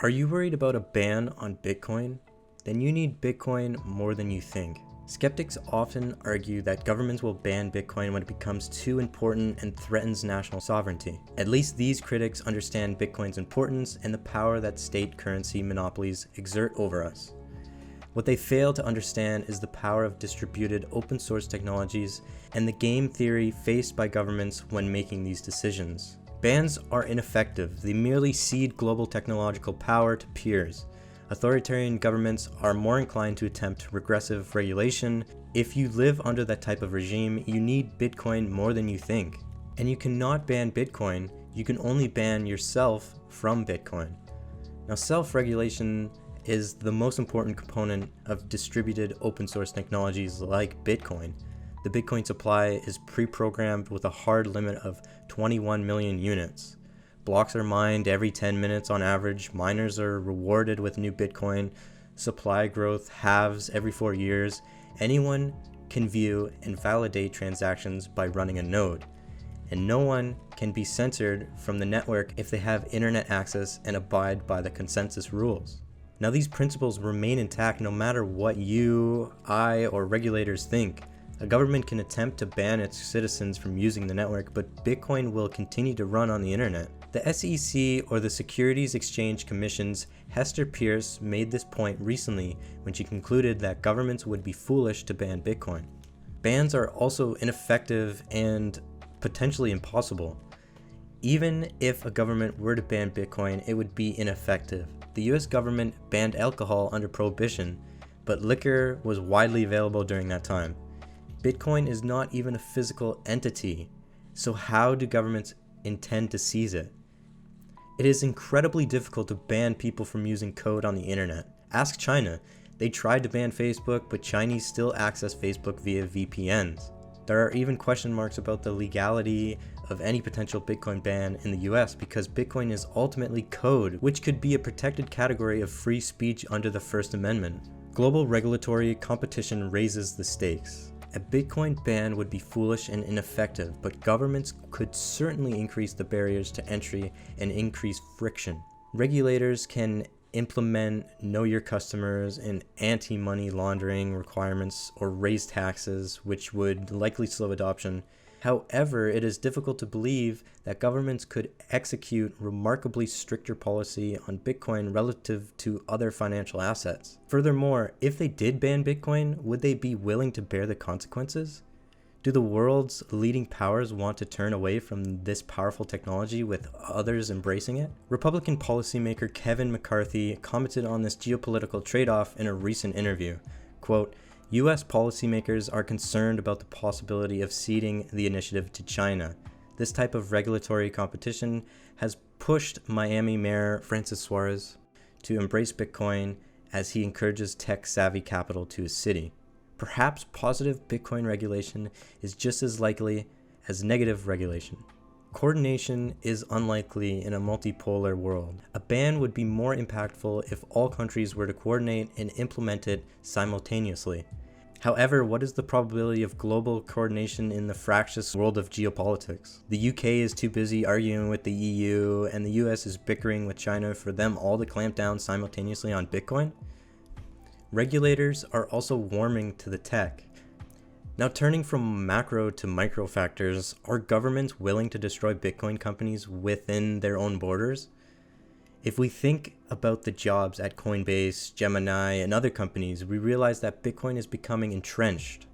Are you worried about a ban on Bitcoin? Then you need Bitcoin more than you think. Skeptics often argue that governments will ban Bitcoin when it becomes too important and threatens national sovereignty. At least these critics understand Bitcoin's importance and the power that state currency monopolies exert over us. What they fail to understand is the power of distributed open source technologies and the game theory faced by governments when making these decisions. Bans are ineffective. They merely cede global technological power to peers. Authoritarian governments are more inclined to attempt regressive regulation. If you live under that type of regime, you need Bitcoin more than you think. And you cannot ban Bitcoin, you can only ban yourself from Bitcoin. Now, self-regulation is the most important component of distributed open source technologies like Bitcoin. The Bitcoin supply is pre-programmed with a hard limit of 21 million units. Blocks are mined every 10 minutes on average. Miners are rewarded with new Bitcoin. Supply growth halves every 4 years. Anyone can view and validate transactions by running a node. And no one can be censored from the network if they have internet access and abide by the consensus rules. Now, these principles remain intact no matter what you, I, or regulators think. A government can attempt to ban its citizens from using the network, but Bitcoin will continue to run on the internet. The SEC, or the Securities Exchange Commission's Hester Peirce, made this point recently when she concluded that governments would be foolish to ban Bitcoin. Bans are also ineffective and potentially impossible. Even if a government were to ban Bitcoin, it would be ineffective. The US government banned alcohol under Prohibition, but liquor was widely available during that time. Bitcoin is not even a physical entity, so how do governments intend to seize it? It is incredibly difficult to ban people from using code on the internet. Ask China. They tried to ban Facebook, but Chinese still access Facebook via VPNs. There are even question marks about the legality of any potential Bitcoin ban in the US because Bitcoin is ultimately code, which could be a protected category of free speech under the First Amendment. Global regulatory competition raises the stakes. A Bitcoin ban would be foolish and ineffective, but governments could certainly increase the barriers to entry and increase friction. Regulators can implement know your customers and anti-money laundering requirements or raise taxes, which would likely slow adoption. However, it is difficult to believe that governments could execute remarkably stricter policy on Bitcoin relative to other financial assets. Furthermore, if they did ban Bitcoin, would they be willing to bear the consequences? Do the world's leading powers want to turn away from this powerful technology with others embracing it? Republican policymaker Kevin McCarthy commented on this geopolitical trade-off in a recent interview. Quote, US policymakers are concerned about the possibility of ceding the initiative to China. This type of regulatory competition has pushed Miami Mayor Francis Suarez to embrace Bitcoin as he encourages tech-savvy capital to his city. Perhaps positive Bitcoin regulation is just as likely as negative regulation. Coordination is unlikely in a multipolar world. A ban would be more impactful if all countries were to coordinate and implement it simultaneously. However, what is the probability of global coordination in the fractious world of geopolitics? The UK is too busy arguing with the EU, and the US is bickering with China for them all to clamp down simultaneously on Bitcoin? Regulators are also warming to the tech. Now, turning from macro to micro factors, are governments willing to destroy Bitcoin companies within their own borders? If we think about the jobs at Coinbase, Gemini, and other companies, we realize that Bitcoin is becoming entrenched,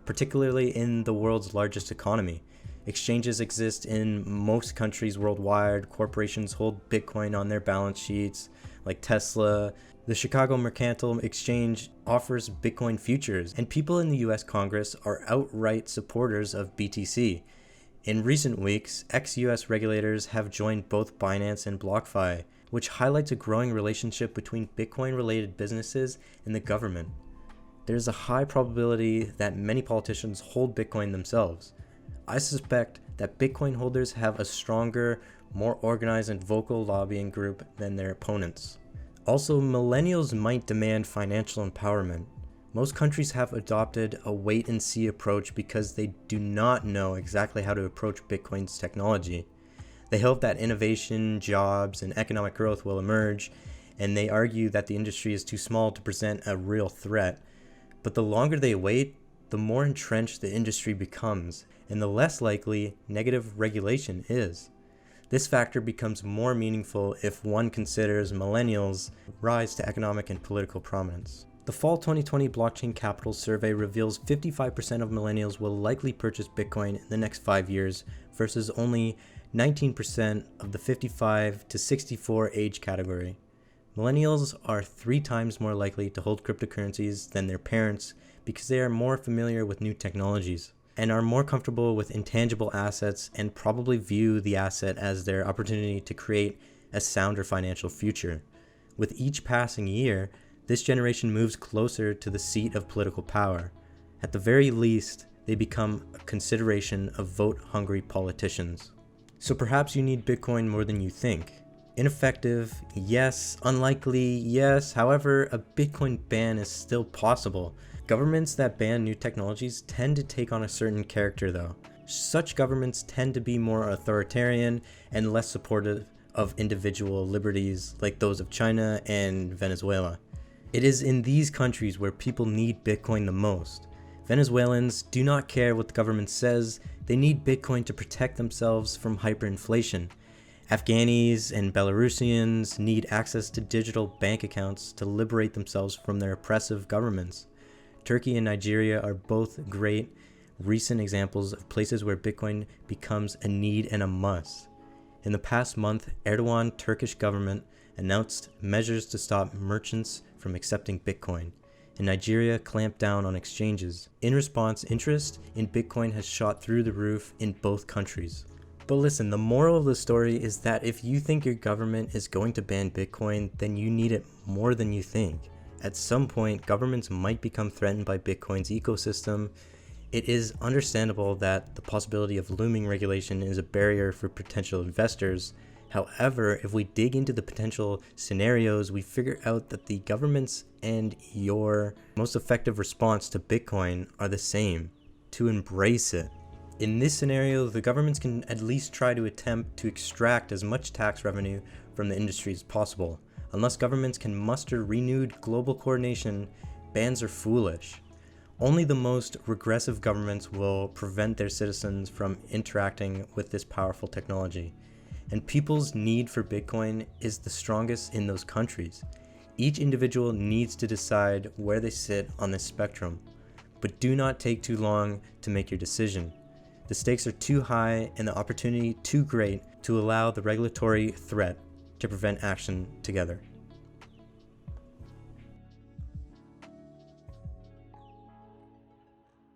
particularly in the world's largest economy. Exchanges exist in most countries worldwide. Corporations hold Bitcoin on their balance sheets, like Tesla. The Chicago Mercantile Exchange offers Bitcoin futures, and people in the US Congress are outright supporters of BTC. In recent weeks, ex-US regulators have joined both Binance and BlockFi, which highlights a growing relationship between Bitcoin-related businesses and the government. There is a high probability that many politicians hold Bitcoin themselves. I suspect that Bitcoin holders have a stronger, more organized and vocal lobbying group than their opponents. Also, millennials might demand financial empowerment. Most countries have adopted a wait-and-see approach because they do not know exactly how to approach Bitcoin's technology. They hope that innovation, jobs, and economic growth will emerge, and they argue that the industry is too small to present a real threat. But the longer they wait, the more entrenched the industry becomes, and the less likely negative regulation is. This factor becomes more meaningful if one considers millennials' rise to economic and political prominence. The Fall 2020 Blockchain Capital Survey reveals 55% of millennials will likely purchase Bitcoin in the next 5 years versus only 19% of the 55 to 64 age category. Millennials are 3 times more likely to hold cryptocurrencies than their parents because they are more familiar with new technologies and are more comfortable with intangible assets and probably view the asset as their opportunity to create a sounder financial future. With each passing year, this generation moves closer to the seat of political power. At the very least, they become a consideration of vote-hungry politicians. So perhaps you need Bitcoin more than you think. Ineffective, yes. Unlikely, yes. However, a Bitcoin ban is still possible. Governments that ban new technologies tend to take on a certain character though. Such governments tend to be more authoritarian and less supportive of individual liberties like those of China and Venezuela. It is in these countries where people need Bitcoin the most. Venezuelans do not care what the government says, they need Bitcoin to protect themselves from hyperinflation. Afghanis and Belarusians need access to digital bank accounts to liberate themselves from their oppressive governments. Turkey and Nigeria are both great recent examples of places where Bitcoin becomes a need and a must. In the past month, Erdogan's Turkish government announced measures to stop merchants from accepting Bitcoin, and Nigeria clamped down on exchanges. In response, interest in Bitcoin has shot through the roof in both countries. But listen, the moral of the story is that if you think your government is going to ban Bitcoin, then you need it more than you think. At some point, governments might become threatened by Bitcoin's ecosystem. It is understandable that the possibility of looming regulation is a barrier for potential investors. However, if we dig into the potential scenarios, we figure out that the government's and your most effective response to Bitcoin are the same: to embrace it. In this scenario, the governments can at least try to attempt to extract as much tax revenue from the industry as possible. Unless governments can muster renewed global coordination, bans are foolish. Only the most regressive governments will prevent their citizens from interacting with this powerful technology. And people's need for Bitcoin is the strongest in those countries. Each individual needs to decide where they sit on this spectrum, but do not take too long to make your decision. The stakes are too high and the opportunity too great to allow the regulatory threat to prevent action together.